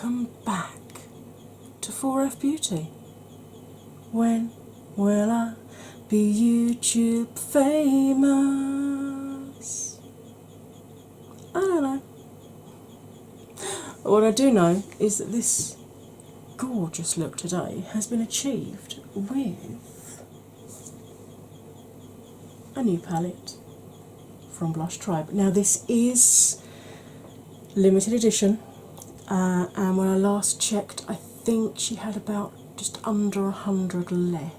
welcome back to 4F Beauty. When will I be YouTube famous? I don't know. But what I do know is that this gorgeous look today has been achieved with a new palette from Blush Tribe. Now, this is limited edition, and when I last checked, I think she had about just under 100 left.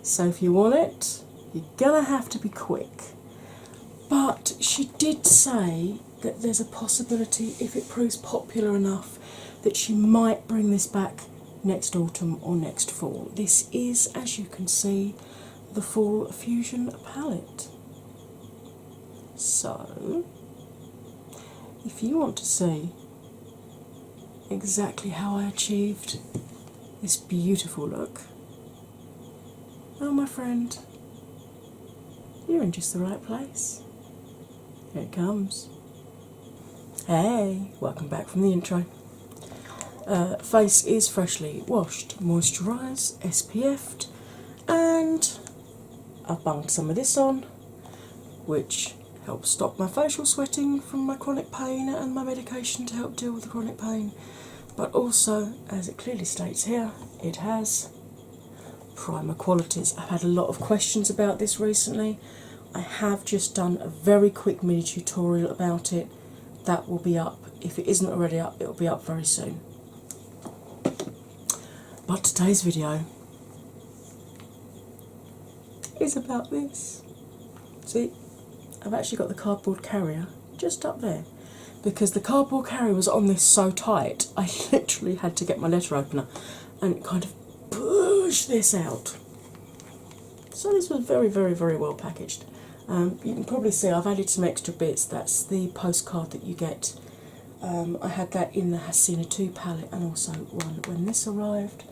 So if you want it, you're gonna have to be quick. But she did say that there's a possibility, if it proves popular enough, that she might bring this back next autumn or next fall. This is, as you can see, the Fall Fusion palette. So, if you want to see exactly how I achieved this beautiful look, well, my friend, you're in just the right place. Here it comes. Hey, welcome back from the intro. Face is freshly washed, moisturised, SPF'd, and I've bunged some of this on, which helps stop my facial sweating from my chronic pain and my medication to help deal with the chronic pain. But also, as it clearly states here, it has primer qualities. I've had a lot of questions about this recently. I have just done a very quick mini tutorial about it. That will be up. If it isn't already up, it will be up very soon. But today's video is about this. See, I've actually got the cardboard carrier just up there because the cardboard carrier was on this so tight I literally had to get my letter opener and kind of push this out. So this was very, very, very well packaged. You can probably see I've added some extra bits. That's the postcard that you get. I had that in the Hasina 2 palette and also one when this arrived.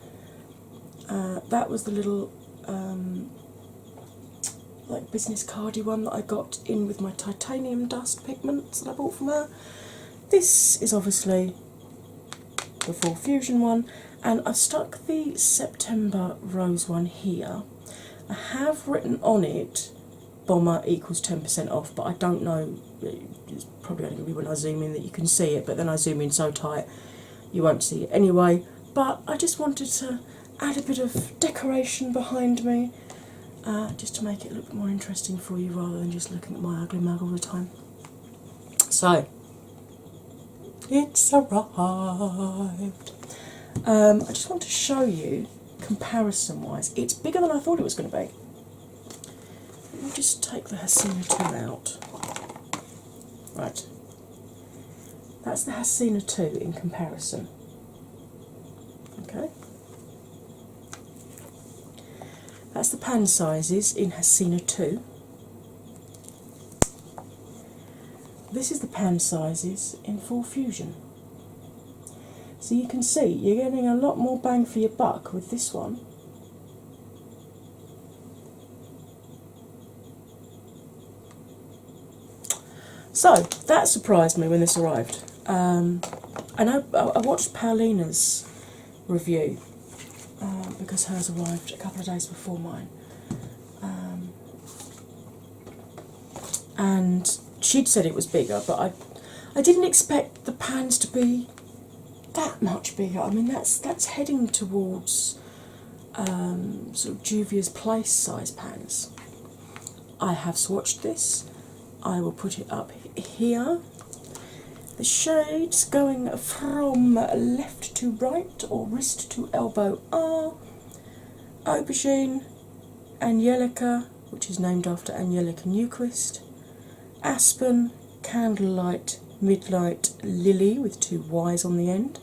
That was the little like business cardy one that I got in with my titanium dust pigments that I bought from her. This is obviously the Full Fusion one, and I've stuck the September Rose one here. I have written on it Bomber equals 10% off, but I don't know, it's probably only going to be when I zoom in that you can see it, but then I zoom in so tight you won't see it anyway. But I just wanted to add a bit of decoration behind me, just to make it look more interesting for you rather than just looking at my ugly mug all the time. So, it's arrived. I just want to show you, comparison wise, it's bigger than I thought it was going to be. Let me just take the Hasina 2 out. Right, that's the Hasina 2 in comparison. Okay. That's the pan sizes in Hasina 2. This is the pan sizes in Full Fusion. So you can see you're getting a lot more bang for your buck with this one. So that surprised me when this arrived. And I watched Paulina's review. Because hers arrived a couple of days before mine. And she'd said it was bigger, but I didn't expect the pans to be that much bigger. I mean, that's heading towards sort of Juvia's Place size pans. I have swatched this. I will put it up here. The shades going from left to right or wrist to elbow are Aubergine, Angelica, which is named after Angelica Newquist, Aspen, Candlelight, Midnight, Lily with 2 Y's on the end,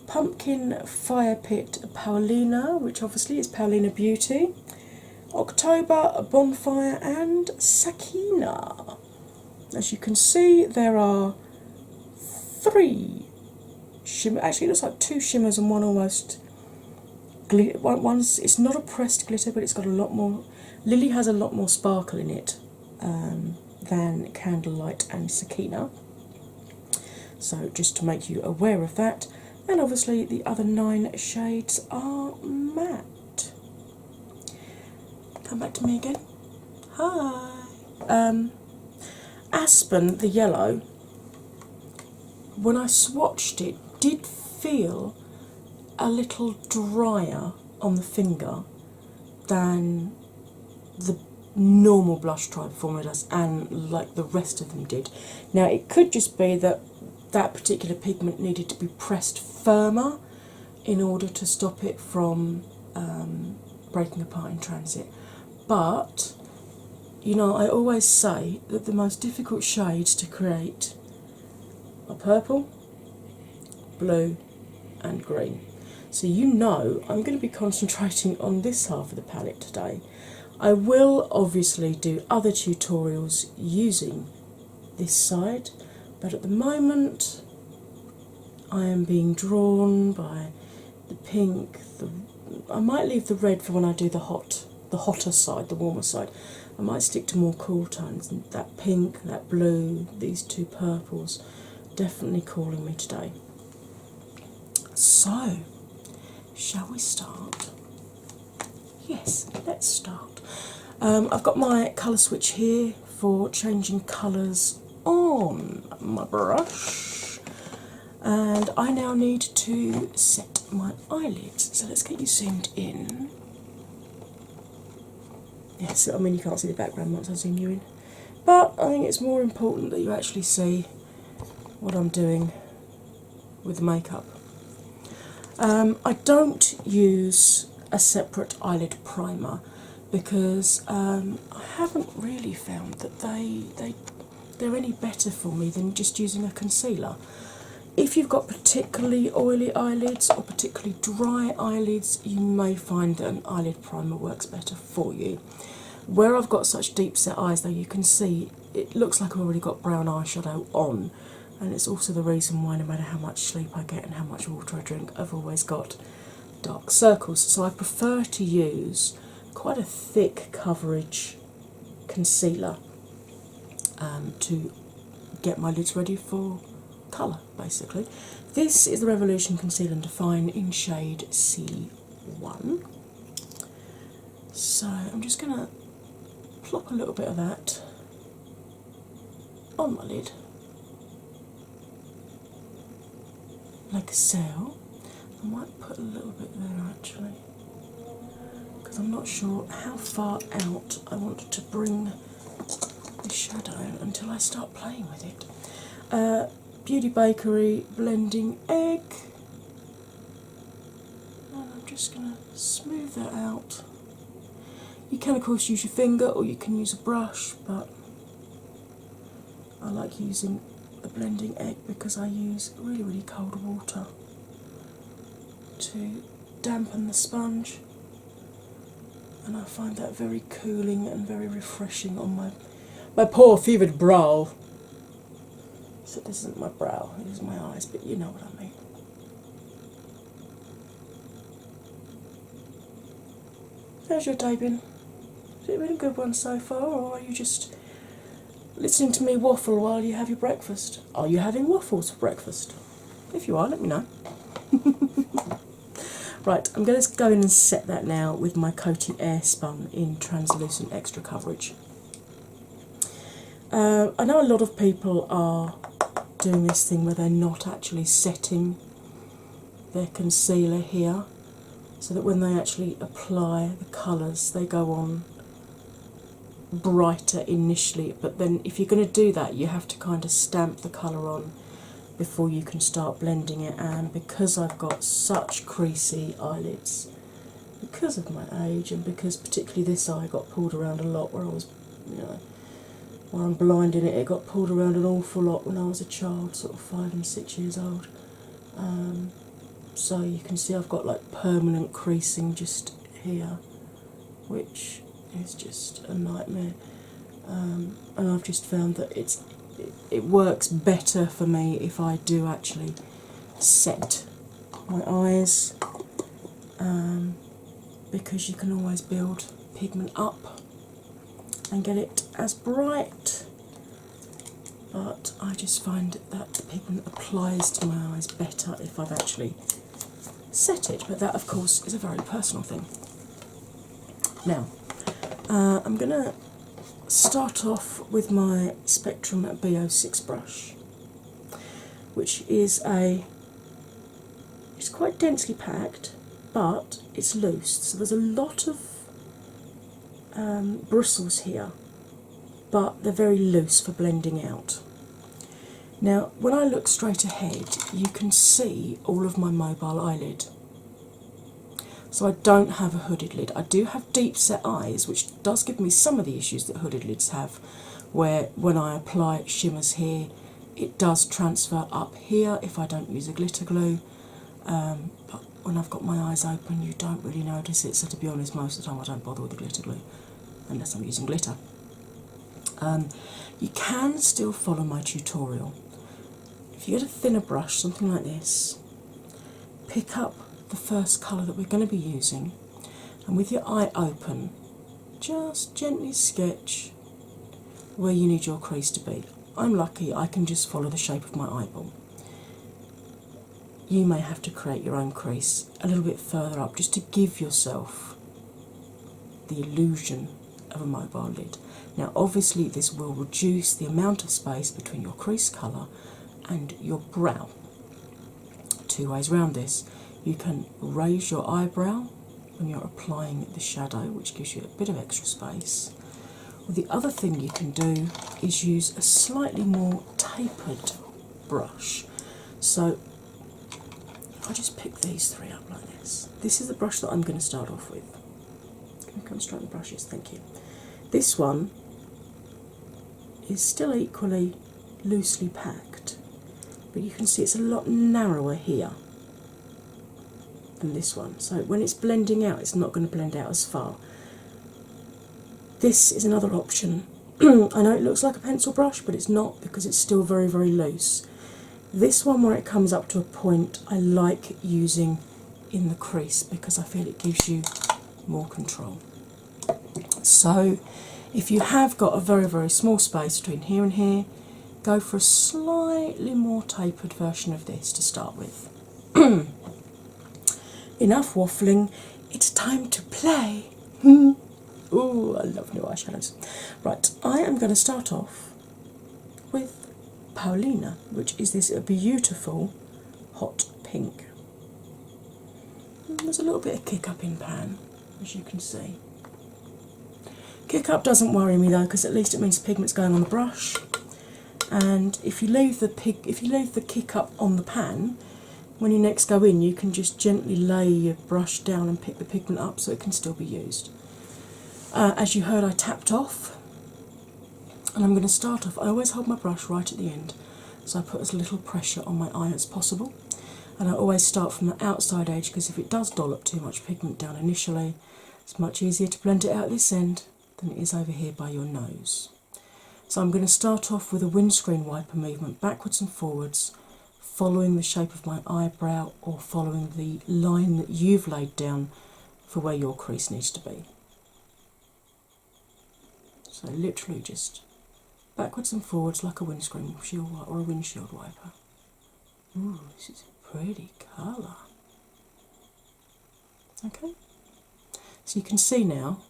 Pumpkin, Fire Pit, Paulina, which obviously is Paulina Beauty, October, Bonfire, and Sakina. As you can see, there are 3 shimmer. Actually, it looks like 2 shimmers and one almost glitter. One's, it's not a pressed glitter, but it's got a lot more. Lily has a lot more sparkle in it than Candlelight and Sakina. So just to make you aware of that. And obviously the other 9 shades are matte. Come back to me again. Hi. Aspen, the yellow, when I swatched it, did feel a little drier on the finger than the normal blush tribe formula does, and like the rest of them did. Now it could just be that that particular pigment needed to be pressed firmer in order to stop it from breaking apart in transit. But you know, I always say that the most difficult shades to create are purple, blue, and green. So you know I'm going to be concentrating on this half of the palette today. I will obviously do other tutorials using this side, but at the moment I am being drawn by the pink. I might leave the red for when I do the hotter side, the warmer side. I might stick to more cool tones. That pink, that blue, these 2 purples, definitely calling me today. So, shall we start? Yes, let's start. I've got my colour switch here for changing colours on my brush, and I now need to set my eyelids. So let's get you zoomed in. Yes, I mean you can't see the background once I zoom you in, but I think it's more important that you actually see what I'm doing with the makeup. I don't use a separate eyelid primer because I haven't really found that they're any better for me than just using a concealer. If you've got particularly oily eyelids or particularly dry eyelids, you may find that an eyelid primer works better for you. Where I've got such deep set eyes, though, you can see it looks like I've already got brown eyeshadow on, and it's also the reason why no matter how much sleep I get and how much water I drink, I've always got dark circles. So I prefer to use quite a thick coverage concealer to get my lids ready for colour, basically. This is the Revolution Conceal and Define in shade C1. So I'm just going to plop a little bit of that on my lid, like so. I might put a little bit there actually, because I'm not sure how far out I want to bring the shadow until I start playing with it. Beauty Bakery Blending Egg, and I'm just going to smooth that out. You can of course use your finger or you can use a brush, but I like using the blending egg because I use really, really cold water to dampen the sponge, and I find that very cooling and very refreshing on my poor fevered brow. So this isn't my brow, it is my eyes, but you know what I mean. How's your day been? Has it been a good one so far, or are you just listening to me waffle while you have your breakfast? Are you having waffles for breakfast? If you are, let me know. Right, I'm going to go in and set that now with my Coty Airspun in Translucent Extra Coverage. I know a lot of people are doing this thing where they're not actually setting their concealer here, so that when they actually apply the colours they go on brighter initially, but then if you're going to do that you have to kind of stamp the colour on before you can start blending it. And because I've got such creasy eyelids, because of my age and because particularly this eye got pulled around a lot where I was, you know, where I'm blind in it, it got pulled around an awful lot when I was a child, sort of 5 and 6 years old. So you can see I've got like permanent creasing just here, which is just a nightmare. And I've just found that it works better for me if I do actually set my eyes, because you can always build pigment up and get it as bright but I just find that the pigment applies to my eyes better if I've actually set it. But that, of course, is a very personal thing. Now, I'm going to start off with my Spectrum B06 brush, which is it's quite densely packed, but it's loose. So there's a lot of bristles here, but they're very loose for blending out. Now, when I look straight ahead, you can see all of my mobile eyelid. So I don't have a hooded lid. I do have deep set eyes, which does give me some of the issues that hooded lids have, where when I apply shimmers here, it does transfer up here if I don't use a glitter glue. But when I've got my eyes open, you don't really notice it. So to be honest, most of the time I don't bother with the glitter glue, unless I'm using glitter. You can still follow my tutorial. If you get a thinner brush, something like this, pick up the first colour that we're going to be using, and with your eye open, just gently sketch where you need your crease to be. I'm lucky I can just follow the shape of my eyeball. You may have to create your own crease a little bit further up just to give yourself the illusion of a mobile lid. Now obviously this will reduce the amount of space between your crease colour and your brow. Two ways around this. You can raise your eyebrow when you're applying the shadow, which gives you a bit of extra space. Or the other thing you can do is use a slightly more tapered brush. So I just pick these three up like this. This is the brush that I'm going to start off with. Can I come straight with brushes? Thank you. This one is still equally loosely packed, but you can see it's a lot narrower here than this one. So when it's blending out, it's not going to blend out as far. This is another option. I know it looks like a pencil brush, but it's not, because it's still very, very loose. This one, where it comes up to a point, I like using in the crease because I feel it gives you more control. So if you have got a very, very small space between here and here, go for a slightly more tapered version of this to start with. Enough waffling, it's time to play. Ooh, I love new eyeshadows. Right, I am going to start off with Paulina, which is this beautiful hot pink. There's a little bit of kick up in pan, as you can see. Kick up doesn't worry me though, because at least it means the pigment's going on the brush. And if you leave the kick up on the pan, when you next go in, you can just gently lay your brush down and pick the pigment up so it can still be used. As you heard, I tapped off, and I'm going to start off. I always hold my brush right at the end, so I put as little pressure on my eye as possible. And I always start from the outside edge, because if it does dollop too much pigment down initially, it's much easier to blend it out this end than it is over here by your nose. So I'm going to start off with a windscreen wiper movement backwards and forwards, following the shape of my eyebrow or following the line that you've laid down for where your crease needs to be. So literally just backwards and forwards like a windscreen shield or a windshield wiper. Ooh, this is a pretty colour. Okay, so you can see now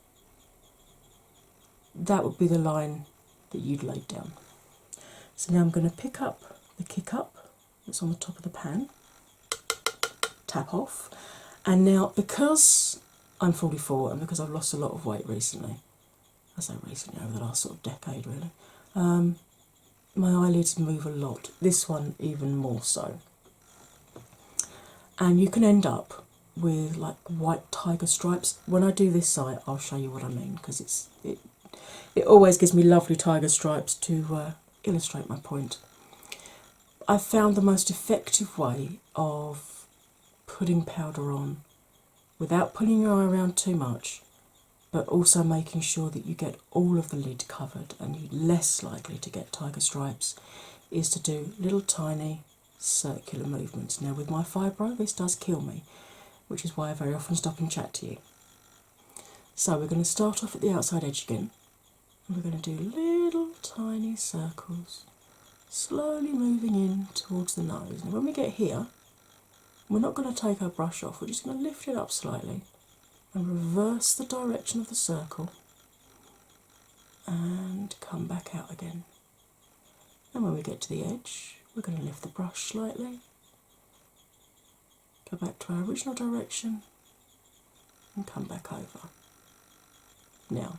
that would be the line that you'd laid down. So now I'm going to pick up the kick up that's on the top of the pan, tap off, and now because I'm 44 and because I've lost a lot of weight recently, I say recently, over the last sort of decade really, my eyelids move a lot, this one even more so. And you can end up with like white tiger stripes. When I do this eye, I'll show you what I mean, because it always gives me lovely tiger stripes to illustrate my point. I've found the most effective way of putting powder on without pulling your eye around too much, but also making sure that you get all of the lid covered and you're less likely to get tiger stripes, is to do little tiny circular movements. Now with my fibro, this does kill me, which is why I very often stop and chat to you. So we're going to start off at the outside edge again, and we're going to do little tiny circles slowly moving in towards the nose. And when we get here, we're not going to take our brush off, we're just going to lift it up slightly and reverse the direction of the circle and come back out again. And when we get to the edge, we're going to lift the brush slightly, go back to our original direction and come back over. Now,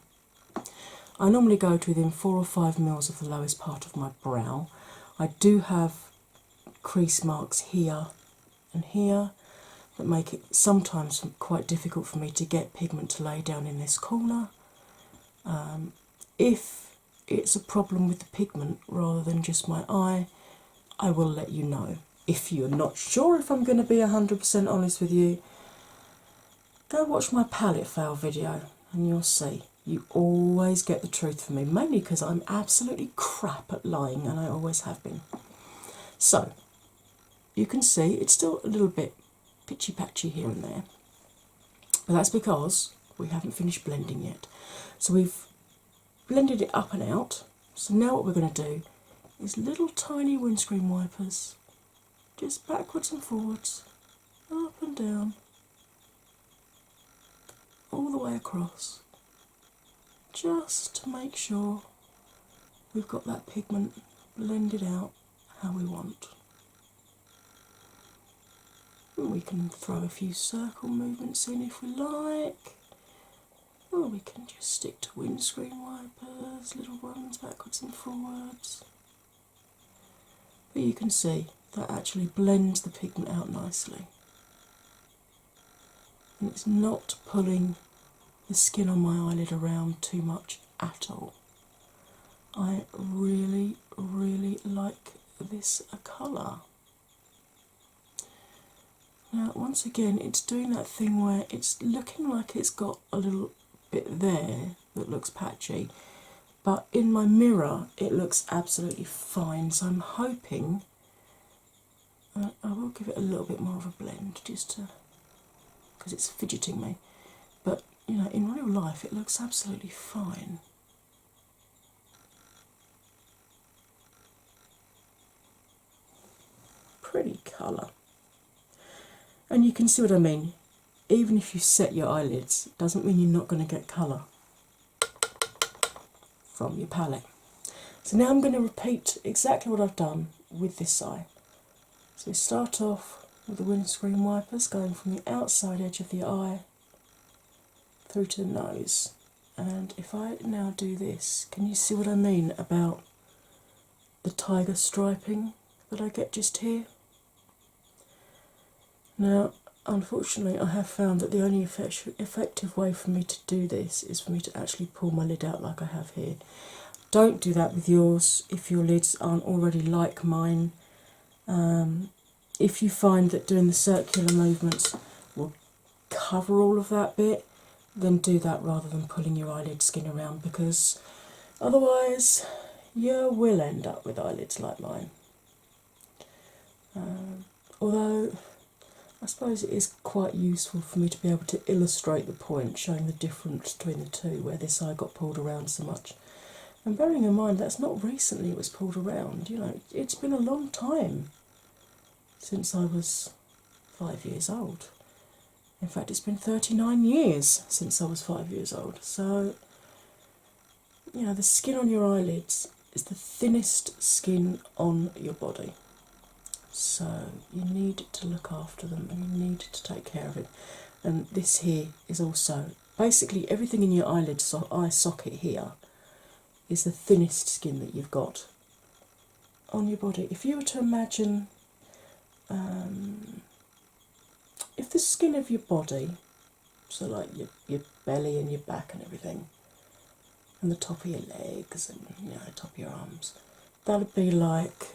I normally go to within 4 or 5 mils of the lowest part of my brow. I do have crease marks here and here that make it sometimes quite difficult for me to get pigment to lay down in this corner. If it's a problem with the pigment rather than just my eye, I will let you know. If you're not sure if I'm going to be 100% honest with you, go watch my palette fail video and you'll see. You always get the truth from me, mainly because I'm absolutely crap at lying and I always have been. So, you can see it's still a little bit pitchy patchy here and there, but that's because we haven't finished blending yet. So we've blended it up and out. So now what we're going to do is little tiny windscreen wipers, just backwards and forwards, up and down, all the way across, just to make sure we've got that pigment blended out how we want. And we can throw a few circle movements in if we like, or we can just stick to windscreen wipers, little ones backwards and forwards. But you can see that actually blends the pigment out nicely. And it's not pulling the skin on my eyelid around too much at all. I really, really like this colour. Now, once again, it's doing that thing where it's looking like it's got a little bit there that looks patchy, but in my mirror it looks absolutely fine. So I'm hoping I will give it a little bit more of a blend, just to, because it's fidgeting me. But you know, in real life it looks absolutely fine. Pretty colour. And you can see what I mean. Even if you set your eyelids, it doesn't mean you're not going to get colour from your palette. So now I'm going to repeat exactly what I've done with this eye. So we start off with the windscreen wipers going from the outside edge of the eye through to the nose. And if I now do this, can you see what I mean about the tiger striping that I get just here? Now, unfortunately, I have found that the only effective way for me to do this is for me to actually pull my lid out like I have here. Don't do that with yours if your lids aren't already like mine. If you find that doing the circular movements will cover all of that bit, then do that rather than pulling your eyelid skin around, because otherwise you will end up with eyelids like mine. Although I suppose it is quite useful for me to be able to illustrate the point, showing the difference between the two, where this eye got pulled around so much. And bearing in mind that's not recently it was pulled around, you know, it's been a long time since I was 5 years old. In fact, it's been 39 years since I was 5 years old. So, you know, the skin on your eyelids is the thinnest skin on your body. So you need to look after them and you need to take care of it. And this here is also, basically everything in your eyelid, eye socket here, is the thinnest skin that you've got on your body. If you were to imagine, if the skin of your body, so like your belly and your back and everything, and the top of your legs and, you know, the top of your arms, that would be like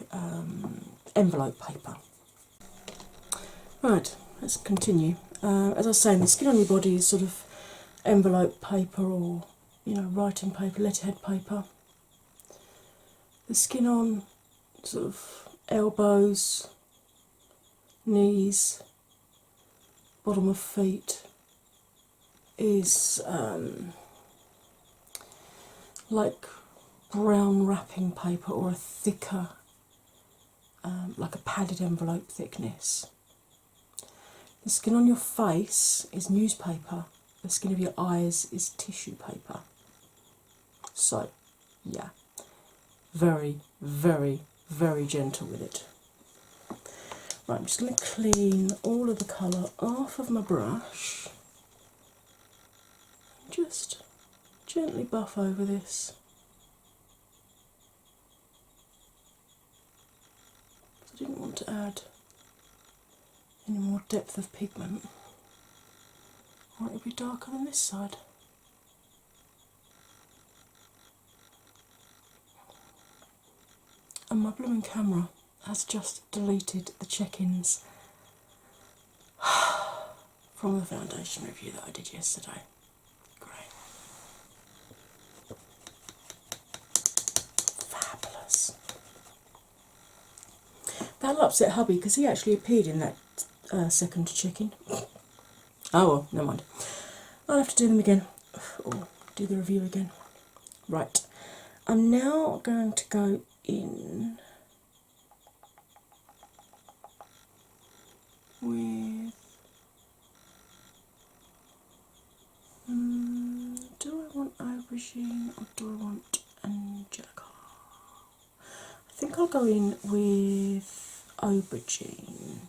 envelope paper. Right, let's continue. As I was saying, the skin on your body is sort of envelope paper, or, you know, writing paper, letterhead paper. The skin on sort of elbows, knees, bottom of feet is like brown wrapping paper, or a thicker like a padded envelope thickness. The skin on your face is newspaper, the skin of your eyes is tissue paper. So, yeah, very, very, very gentle with it. Right, I'm just going to clean all of the colour off of my brush. Just gently buff over this. I didn't want to add any more depth of pigment. I want it to be darker than this side. And my blooming camera has just deleted the check-ins from the foundation review that I did yesterday. Great. Fabulous. That'll upset hubby because he actually appeared in that second check-in. Oh well, never mind. I'll have to do them again. Or do the review again. Right. I'm now going to go in with do I want aubergine or do I want angelica? I think I'll go in with aubergine.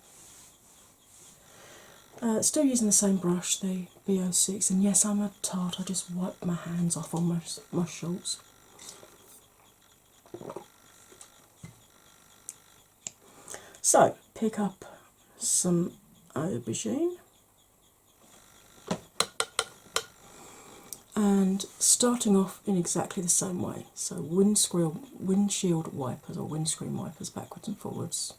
Still using the same brush, the BO6, and yes, I'm a tart, I just wiped my hands off on my shorts. So, pick up some aubergine and starting off in exactly the same way. So, windshield wipers or windscreen wipers backwards and forwards.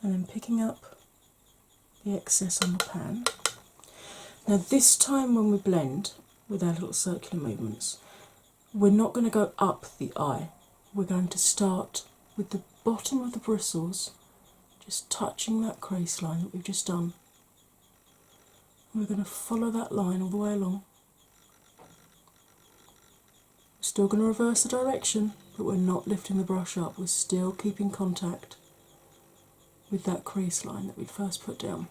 And then picking up the excess on the pan. Now, this time when we blend with our little circular movements, we're not going to go up the eye. We're going to start with the bottom of the bristles, just touching that crease line that we've just done. And we're going to follow that line all the way along. We're still going to reverse the direction, but we're not lifting the brush up. We're still keeping contact with that crease line that we first put down.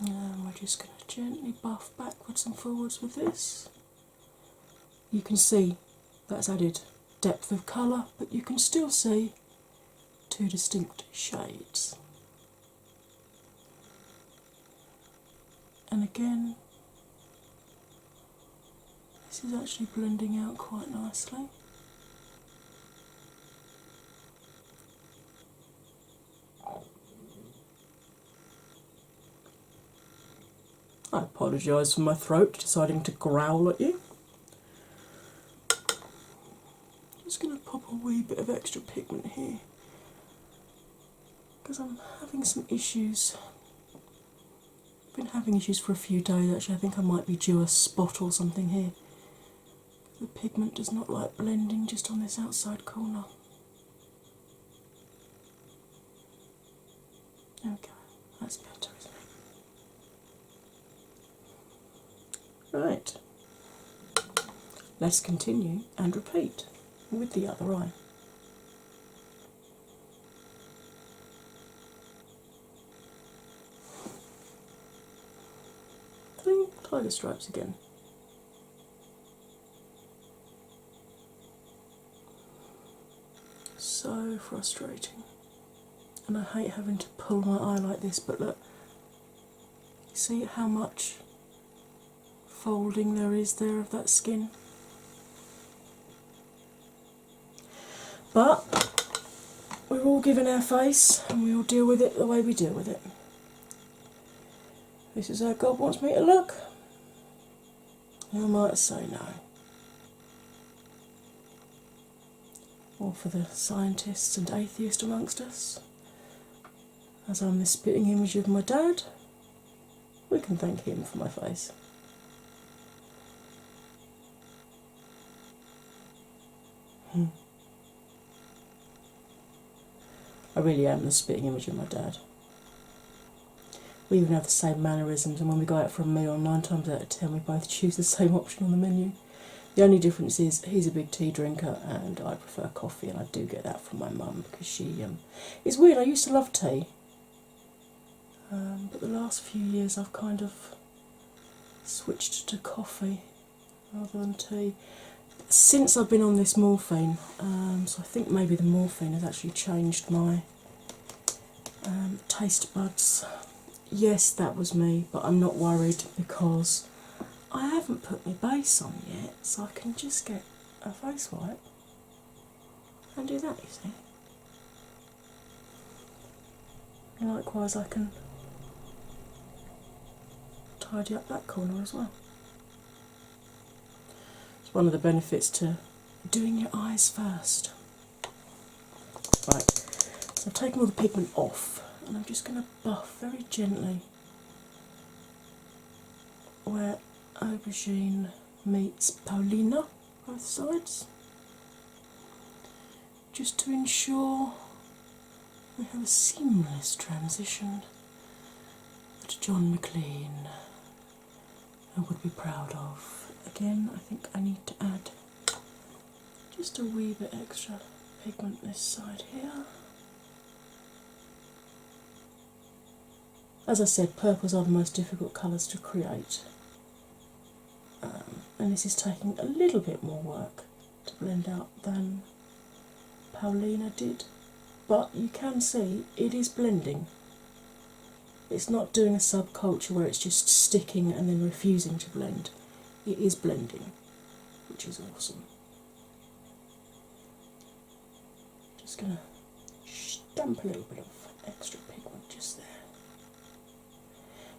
And we're just going to gently buff backwards and forwards with this. You can see that's added depth of colour, but you can still see two distinct shades. And again, this is actually blending out quite nicely. I apologise for my throat deciding to growl at you. Just going to pop a wee bit of extra pigment here because I'm having some issues. I've been having issues for a few days actually. I think I might be due a spot or something here. The pigment does not like blending just on this outside corner. There we go, that's better, isn't it? Right, let's continue and repeat with the other eye. Tie the stripes again. So frustrating. And I hate having to pull my eye like this, but look, see how much folding there is there of that skin. But we're all given our face and we all deal with it the way we deal with it. This is how God wants me to look. Who am I to say no? Or for the scientists and atheists amongst us, as I'm the spitting image of my dad, we can thank him for my face. I really am the spitting image of my dad. We even have the same mannerisms, and when we go out for a meal, 9 times out of 10 we both choose the same option on the menu. The only difference is he's a big tea drinker and I prefer coffee, and I do get that from my mum because she. It's weird, I used to love tea, but the last few years I've kind of switched to coffee rather than tea. Since I've been on this morphine, so I think maybe the morphine has actually changed my taste buds. Yes, that was me, but I'm not worried because I haven't put my base on yet, so I can just get a face wipe and do that, you see. And likewise, I can tidy up that corner as well. It's one of the benefits to doing your eyes first. Right, so I've taken all the pigment off, and I'm just going to buff very gently where aubergine meets Paulina, both sides, just to ensure we have a seamless transition that John McLean would be proud of. Again, I think I need to add just a wee bit extra pigment this side here. As I said, purples are the most difficult colours to create. And this is taking a little bit more work to blend out than Paulina did, but you can see it is blending. It's not doing a subculture where it's just sticking and then refusing to blend. It is blending, which is awesome. Just going to stamp a little bit of extra pigment just there.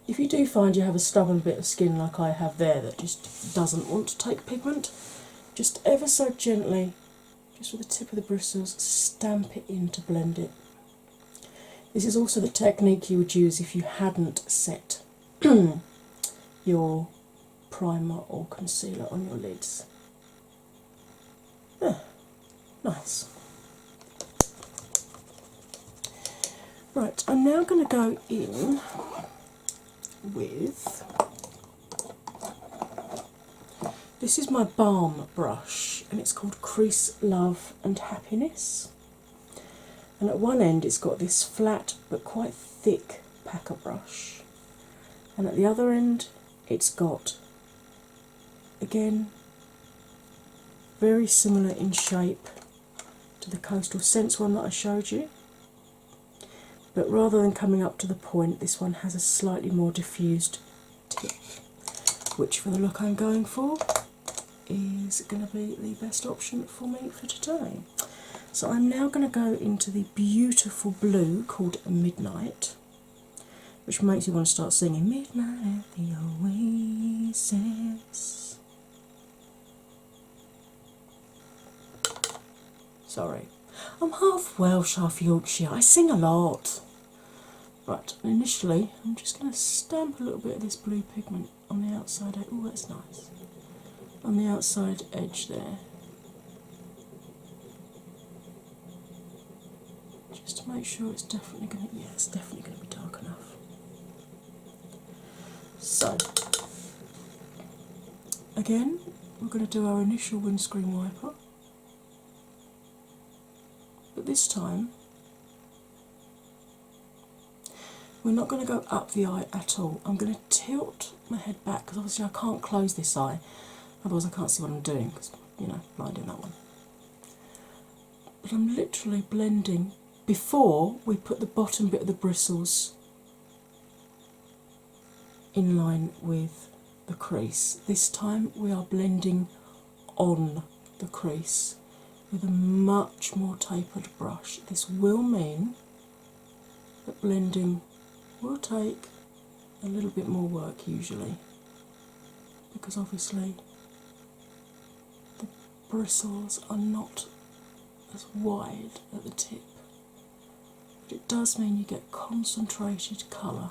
If you do find you have a stubborn bit of skin like I have there that just doesn't want to take pigment, just ever so gently, just with the tip of the bristles, stamp it in to blend it. This is also the technique you would use if you hadn't set your primer or concealer on your lids. Yeah, nice. Right, I'm now going to go in with, this is my balm brush, and it's called Crease, Love and Happiness. And at one end it's got this flat but quite thick packer brush, and at the other end it's got, again, very similar in shape to the Coastal Scents one that I showed you, but rather than coming up to the point, this one has a slightly more diffused tip, which for the look I'm going for is going to be the best option for me for today. So I'm now going to go into the beautiful blue called Midnight, which makes you want to start singing Midnight at the Oasis. Sorry, I'm half Welsh, half Yorkshire. I sing a lot. Right, initially I'm just going to stamp a little bit of this blue pigment on the outside. Oh, that's nice. On the outside edge there. Just to make sure it's definitely going to, yeah, it's definitely going to be dark enough. So, again, we're going to do our initial windscreen wiper. But this time, we're not going to go up the eye at all. I'm going to tilt my head back because obviously I can't close this eye, otherwise I can't see what I'm doing because, you know, blind in that one. But I'm literally blending before we put the bottom bit of the bristles in line with the crease. This time we are blending on the crease with a much more tapered brush. This will mean that blending will take a little bit more work usually, because obviously the bristles are not as wide at the tip. But it does mean you get concentrated colour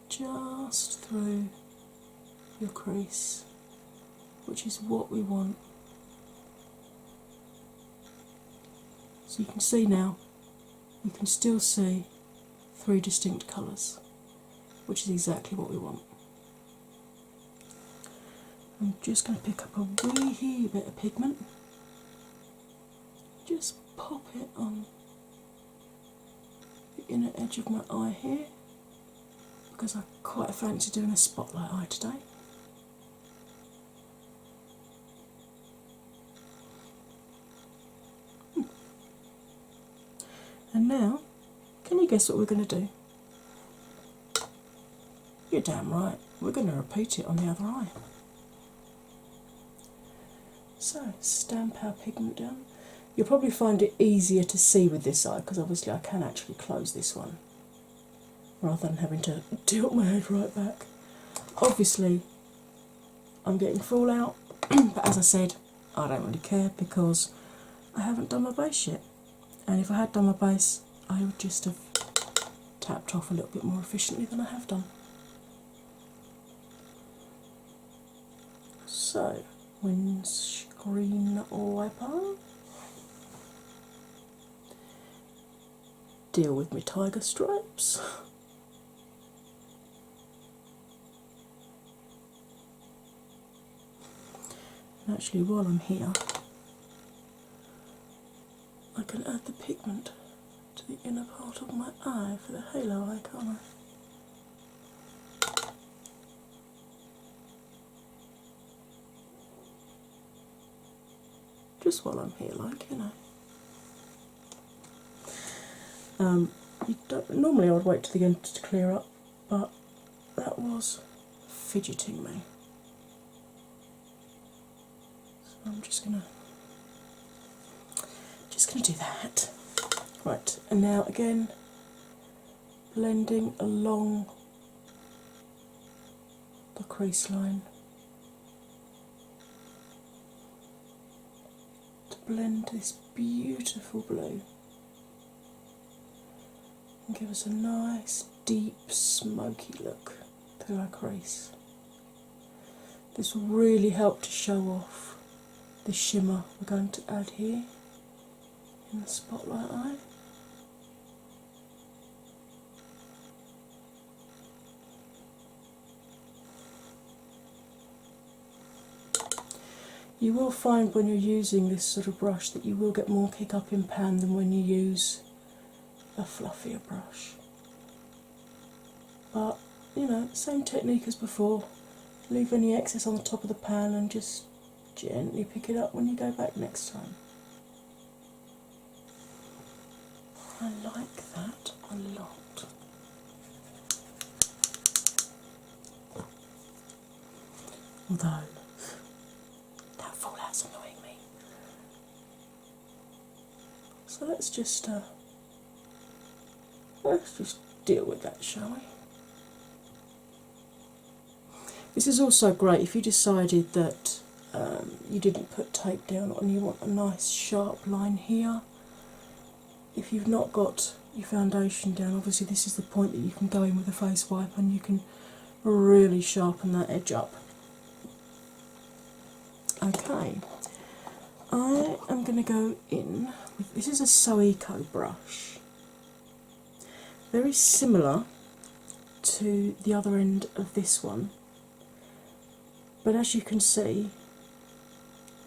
just through your crease, which is what we want. So you can see now, you can still see 3 distinct colours. which is exactly what we want. I'm just going to pick up a wee bit of pigment, just pop it on the inner edge of my eye here, because I quite fancy doing a spotlight eye today. And now, can you guess what we're going to do? You're damn right, we're going to repeat it on the other eye. So, stamp our pigment down. You'll probably find it easier to see with this eye, because obviously I can actually close this one rather than having to tilt my head right back. Obviously, I'm getting fallout, but as I said, I don't really care because I haven't done my base yet. And if I had done my base, I would just have tapped off a little bit more efficiently than I have done. So, windscreen wiper. Deal with my tiger stripes. And actually, while I'm here, I can add the pigment to the inner part of my eye for the halo eye, can't I? Just while I'm here, like, you know. Normally I would wait till the end to clear up, but that was fidgeting me. So I'm just gonna do that. Right, and now again, blending along the crease line to blend this beautiful blue and give us a nice deep smoky look through our crease. This will really help to show off the shimmer we're going to add here in the spotlight eye. You will find when you're using this sort of brush that you will get more kick up in pan than when you use a fluffier brush. But, you know, same technique as before. Leave any excess on the top of the pan and just gently pick it up when you go back next time. I like that a lot. Although, that fallout's annoying me. So let's just deal with that, shall we? This is also great if you decided that you didn't put tape down and you want a nice sharp line here. If you've not got your foundation down, obviously this is the point that you can go in with a face wipe and you can really sharpen that edge up. Okay, I am going to go in with, this is a Soeco brush, very similar to the other end of this one, but as you can see,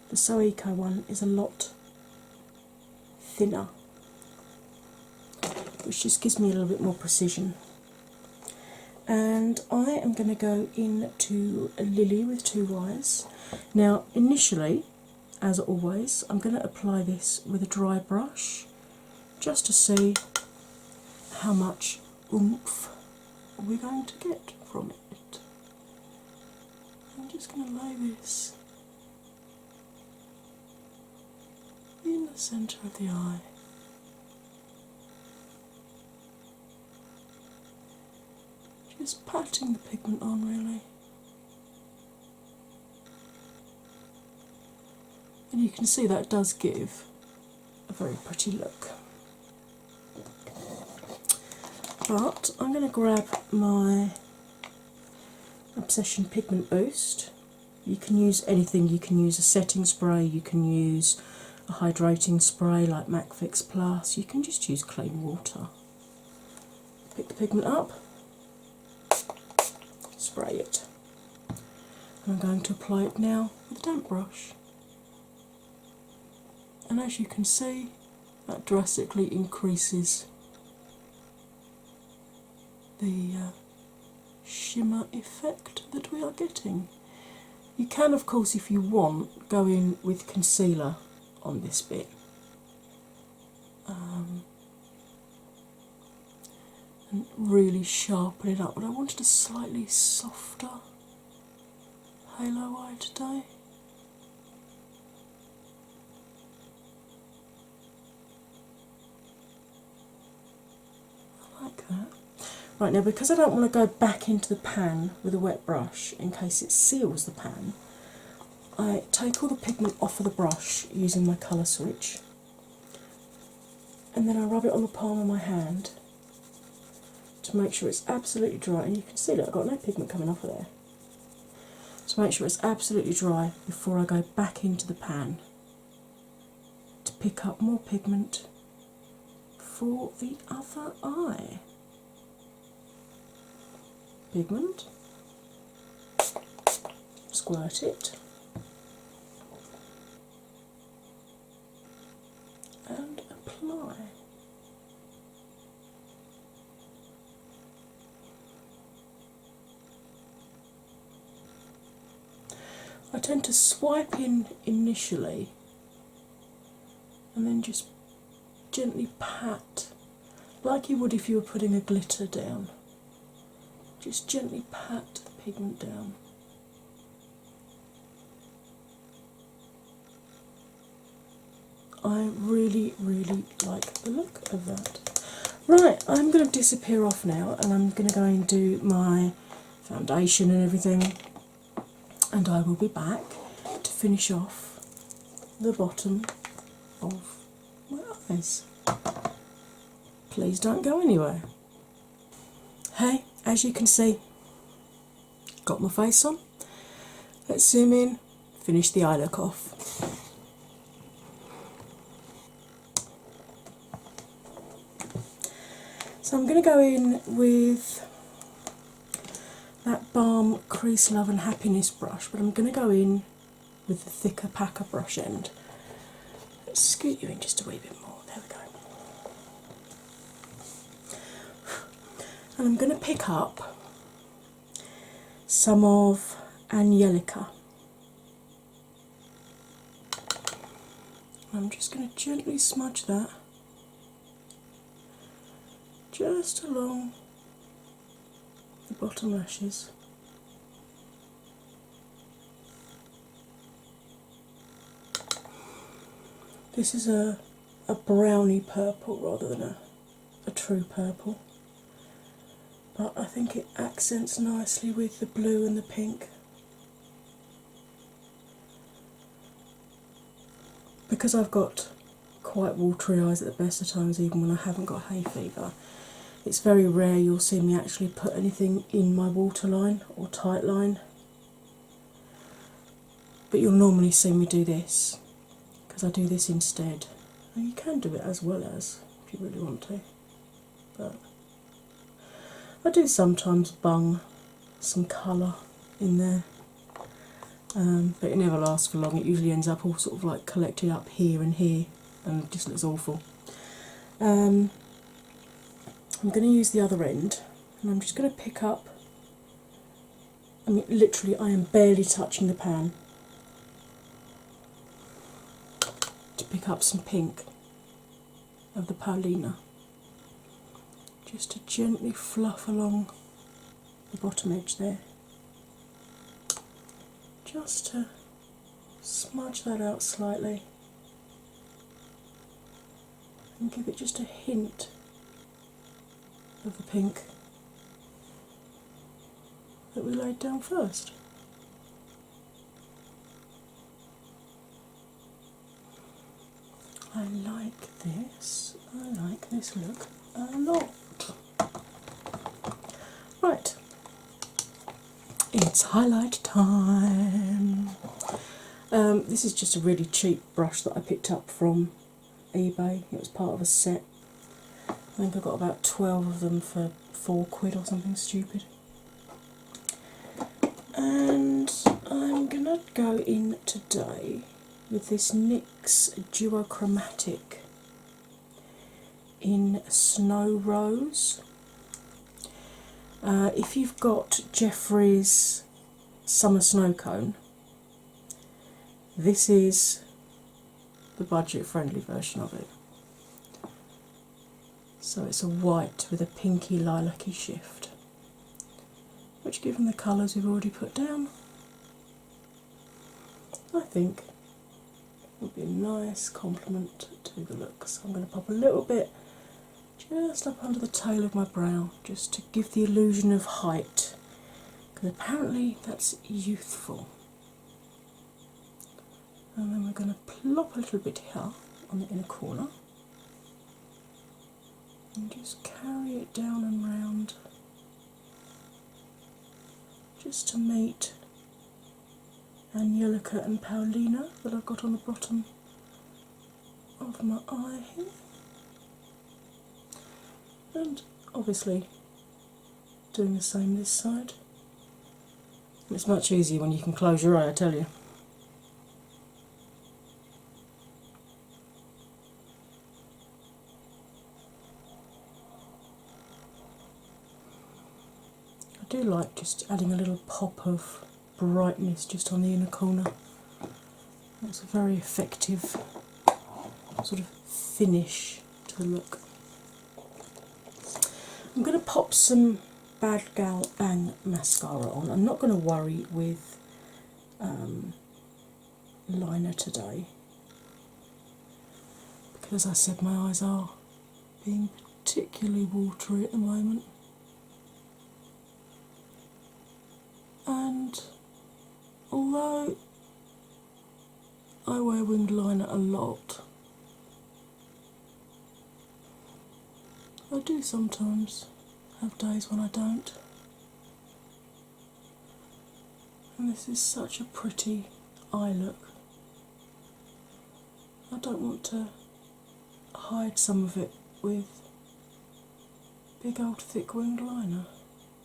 the Soeco one is a lot thinner, which just gives me a little bit more precision. And I am going to go into a Lily with 2 Y's. Now, initially, as always, I'm going to apply this with a dry brush just to see how much oomph we're going to get from it. I'm just going to lay this in the centre of the eye. Just patting the pigment on, really. And you can see that does give a very pretty look. But I'm going to grab my Obsession Pigment Boost. You can use anything, you can use a setting spray, you can use a hydrating spray like MAC Fix Plus, you can just use clean water. Pick the pigment up spray it. And I'm going to apply it now with a damp brush. And as you can see, that drastically increases the shimmer effect that we are getting. You can, of course, if you want, go in with concealer on this bit. And really sharpen it up, but I wanted a slightly softer halo eye today. I like that. Right, now because I don't want to go back into the pan with a wet brush in case it seals the pan, I take all the pigment off of the brush using my colour switch, and then I rub it on the palm of my hand to make sure it's absolutely dry. And you can see that I've got no pigment coming off of there. To make sure it's absolutely dry before I go back into the pan to pick up more pigment for the other eye. Pigment, squirt it, and apply. I tend to swipe in initially and then just gently pat, like you would if you were putting a glitter down. Just gently pat the pigment down. I really, really like the look of that. Right, I'm going to disappear off now and I'm going to go and do my foundation and everything, and I will be back to finish off the bottom of my eyes. Please don't go anywhere. Hey, as you can see, got my face on. Let's zoom in, finish the eye look off. So I'm going to go in with that Balm Crease Love and Happiness brush, but I'm going to go in with the thicker packer brush end. Let's scoot you in just a wee bit more. There we go. And I'm going to pick up some of Angelica. I'm just going to gently smudge that just along the bottom lashes. This is a browny purple rather than a true purple, but I think it accents nicely with the blue and the pink. Because I've got quite watery eyes at the best of times, even when I haven't got hay fever, it's very rare you'll see me actually put anything in my waterline or tight line. But you'll normally see me do this, because I do this instead. And you can do it as well as, if you really want to. But I do sometimes bung some colour in there. But it never lasts for long. It usually ends up all sort of like collected up here and here, and it just looks awful. I'm going to use the other end, and I'm just going to pick up, I mean literally I am barely touching the pan, to pick up some pink of the Paulina, just to gently fluff along the bottom edge there, just to smudge that out slightly and give it just a hint of the pink that we laid down first. I like this. I like this look a lot. Right, it's highlight time. This is just a really cheap brush that I picked up from eBay. It was part of a set. I think I got about 12 of them for £4 or something stupid. And I'm gonna go in today with this NYX Duochromatic in Snow Rose. If you've got Jeffrey's Summer Snow Cone, this is the budget friendly version of it. So it's a white with a pinky lilac-y shift, which, given the colours we've already put down, I think would be a nice complement to the look. So I'm going to pop a little bit just up under the tail of my brow, just to give the illusion of height, because apparently that's youthful. And then we're going to plop a little bit here on the inner corner and just carry it down and round, just to meet Angelica and Paulina that I've got on the bottom of my eye here. And obviously doing the same this side. It's much easier when you can close your eye, I tell you. I do like just adding a little pop of brightness just on the inner corner. That's a very effective sort of finish to the look. I'm going to pop some Bad Gal Bang mascara on. I'm not going to worry with liner today, because as I said, my eyes are being particularly watery at the moment. And although I wear winged liner a lot, I do sometimes have days when I don't. And this is such a pretty eye look. I don't want to hide some of it with big old thick winged liner,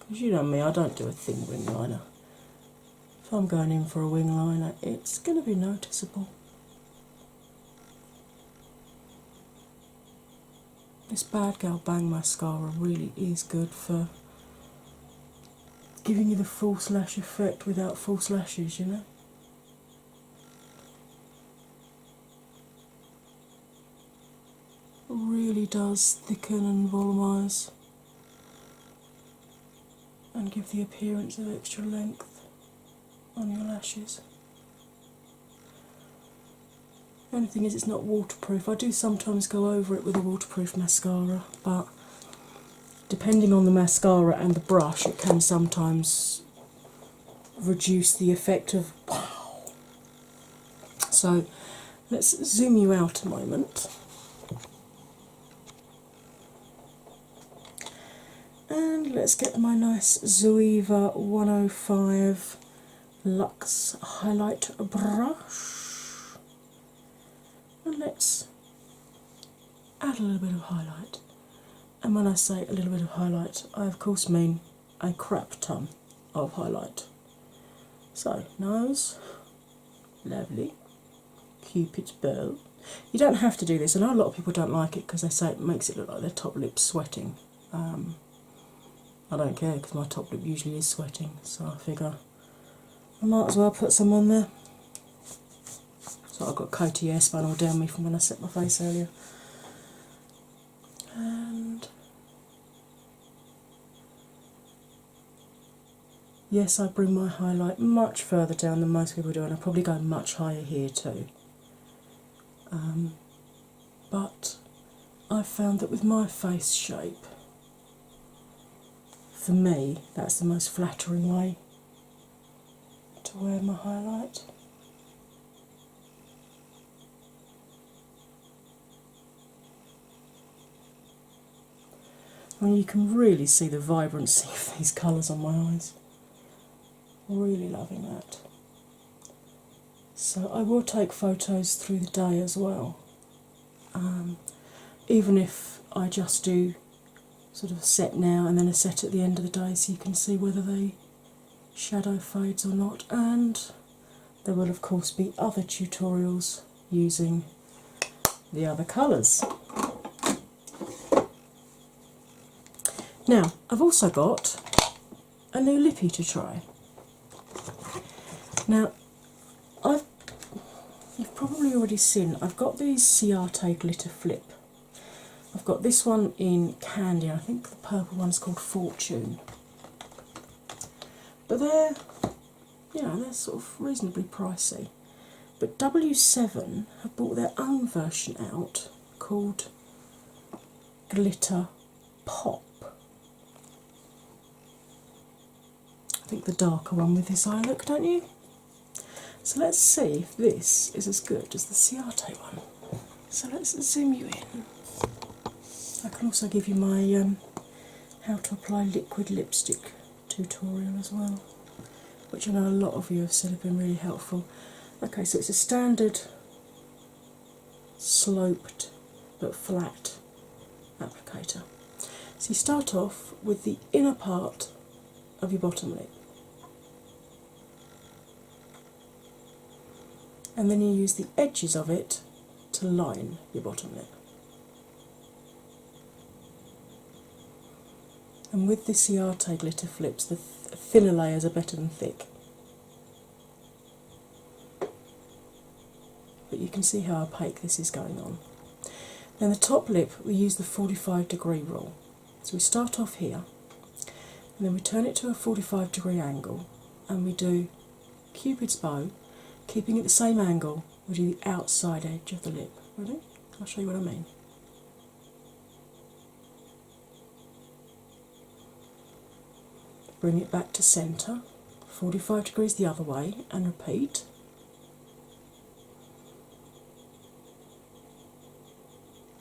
because you know me, I don't do a thin wing liner. If I'm going in for a wing liner, it's going to be noticeable. This Bad Gal Bang mascara really is good for giving you the false lash effect without false lashes, you know. It really does thicken and volumise and give the appearance of extra length on your lashes. The only thing is, it's not waterproof. I do sometimes go over it with a waterproof mascara, but depending on the mascara and the brush, it can sometimes reduce the effect of wow. So let's zoom you out a moment. And let's get my nice Zoeva 105 Luxe highlight brush. And let's add a little bit of highlight. And when I say a little bit of highlight, I of course mean a crap ton of highlight. So, nose, lovely, Cupid's bow. You don't have to do this. I know a lot of people don't like it because they say it makes it look like their top lip's sweating. I don't care, because my top lip usually is sweating, so I figure I might as well put some on there. So I've got coaty air spun all down me from when I set my face earlier. And yes, I bring my highlight much further down than most people do, and I probably go much higher here too. But I've found that with my face shape, for me, that's the most flattering way to wear my highlight. I mean, you can really see the vibrancy of these colours on my eyes. Really loving that. So I will take photos through the day as well, even if I just do sort of a set now and then a set at the end of the day, so you can see whether they shadow fades or not, and there will of course be other tutorials using the other colours. Now, I've also got a new lippy to try. Now, you've probably already seen, I've got these Ciate Glitter Flip. I've got this one in candy, and I think the purple one's called Fortune. But they're, they're sort of reasonably pricey. But W7 have brought their own version out called Glitter Pop. I think the darker one with this eye look, don't you? So let's see if this is as good as the Ciate one. So let's zoom you in. I can also give you my how to apply liquid lipstick tutorial as well, which I know a lot of you have said have been really helpful. Okay, so it's a standard sloped but flat applicator. So you start off with the inner part of your bottom lip, and then you use the edges of it to line your bottom lip. And with the Ciate Glitter Flips, the thinner layers are better than thick. But you can see how opaque this is going on. Then the top lip, we use the 45-degree rule. So we start off here, and then we turn it to a 45-degree angle, and we do Cupid's bow, keeping it the same angle. We do the outside edge of the lip. Ready? I'll show you what I mean. Bring it back to centre, 45 degrees the other way, and repeat.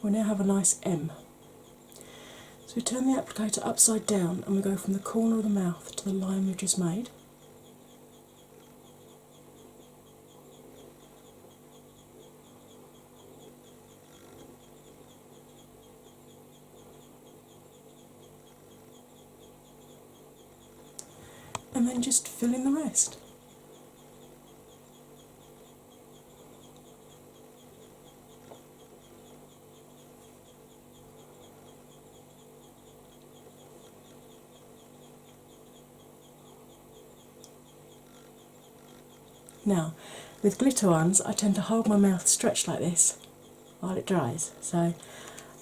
We now have a nice M. So we turn the applicator upside down, and we go from the corner of the mouth to the line we've just made. And then just fill in the rest. Now, with glitter ones, I tend to hold my mouth stretched like this while it dries. So,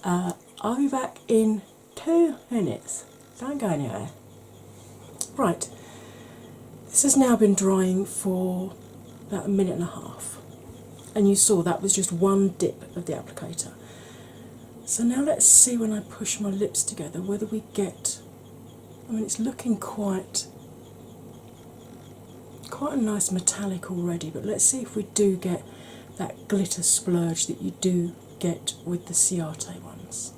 I'll be back in 2 minutes. Don't go anywhere. Right. This has now been drying for about a minute and a half, and you saw that was just one dip of the applicator. So now let's see, when I push my lips together, whether we get, I mean, it's looking quite a nice metallic already, but let's see if we do get that glitter splurge that you do get with the Ciate ones.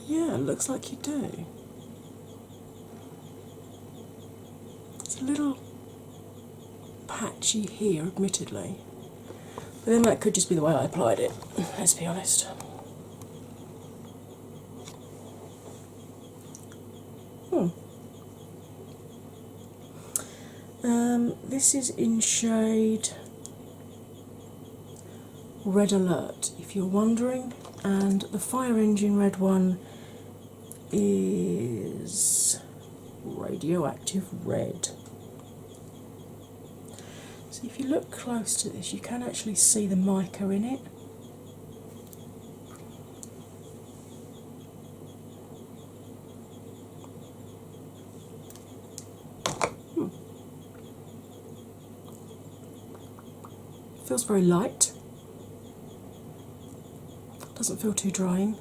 Yeah, it looks like you do. It's a little patchy here, admittedly, but then that could just be the way I applied it, let's be honest. This is in shade Red Alert, if you're wondering, and the Fire Engine Red one is Radioactive Red. So if you look close to this, you can actually see the mica in it. Feels very light. Doesn't feel too drying.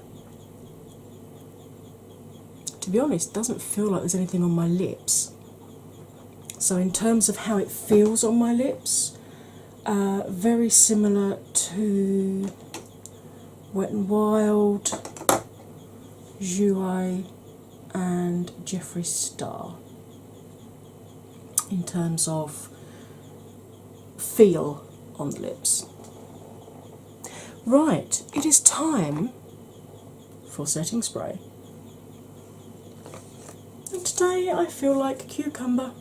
To be honest, doesn't feel like there's anything on my lips. So in terms of how it feels on my lips, very similar to Wet n Wild, Jouer and Jeffree Star in terms of feel on the lips. Right, it is time for setting spray. And today I feel like cucumber.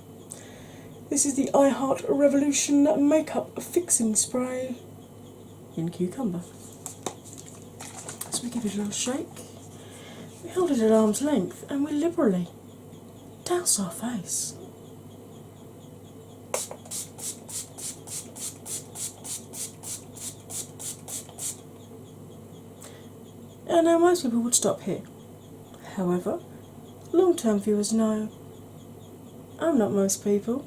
This is the I Heart Revolution Makeup Fixing Spray in cucumber. So we give it a little shake, we hold it at arm's length, and we liberally douse our face. And now most people would stop here. However, long-term viewers know I'm not most people.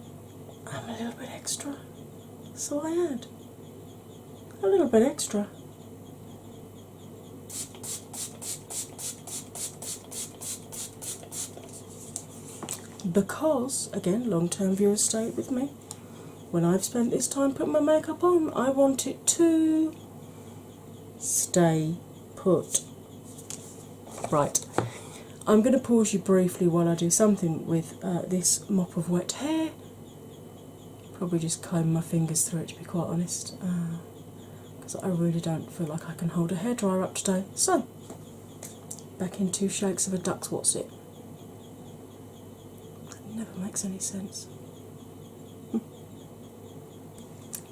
I'm a little bit extra, so I add a little bit extra. Because, again, long-term viewers stay with me, when I've spent this time putting my makeup on, I want it to stay put. Right, I'm going to pause you briefly while I do something with this mop of wet hair. Probably just comb my fingers through it, to be quite honest, because I really don't feel like I can hold a hairdryer up today. So, back in 2 shakes of a duck's what's it. That never makes any sense.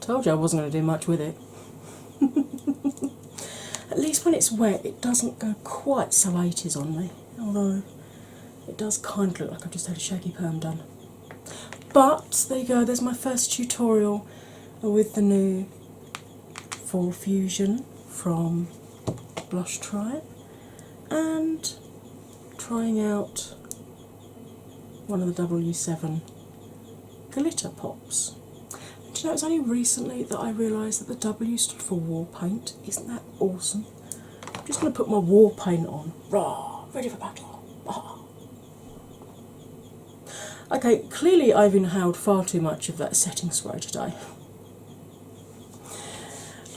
Told you I wasn't going to do much with it. At least when it's wet, it doesn't go quite so 80s on me, although it does kind of look like I've just had a shaggy perm done. But there you go, there's my first tutorial with the new Fall Fusion from Blush Tribe, and trying out one of the W7 glitter pops. Do you know, it's only recently that I realised that the W stood for war paint. Isn't that awesome? I'm just going to put my war paint on. Rah, ready for battle. Ah. Okay, clearly I've inhaled far too much of that setting spray today.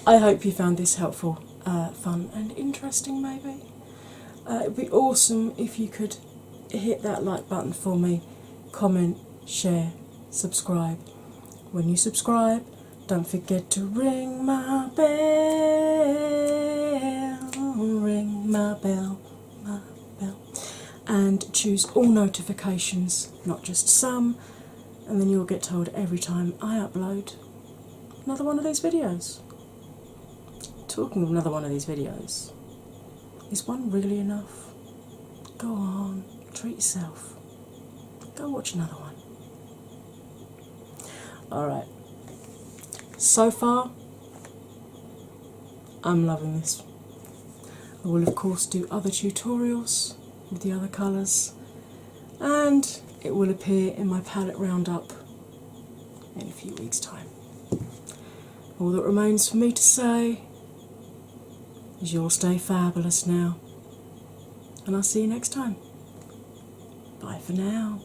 I hope you found this helpful, fun and interesting maybe. It would be awesome if you could hit that like button for me, comment, share, subscribe. When you subscribe, don't forget to ring my bell, ring my bell, and choose all notifications, not just some, and then you'll get told every time I upload another one of these videos. Talking of another one of these videos, is one really enough? Go on, treat yourself. Go watch another one. Alright, so far I'm loving this. I will of course do other tutorials with the other colours, and it will appear in my palette roundup in a few weeks' time. All that remains for me to say is you'll stay fabulous now, and I'll see you next time. Bye for now.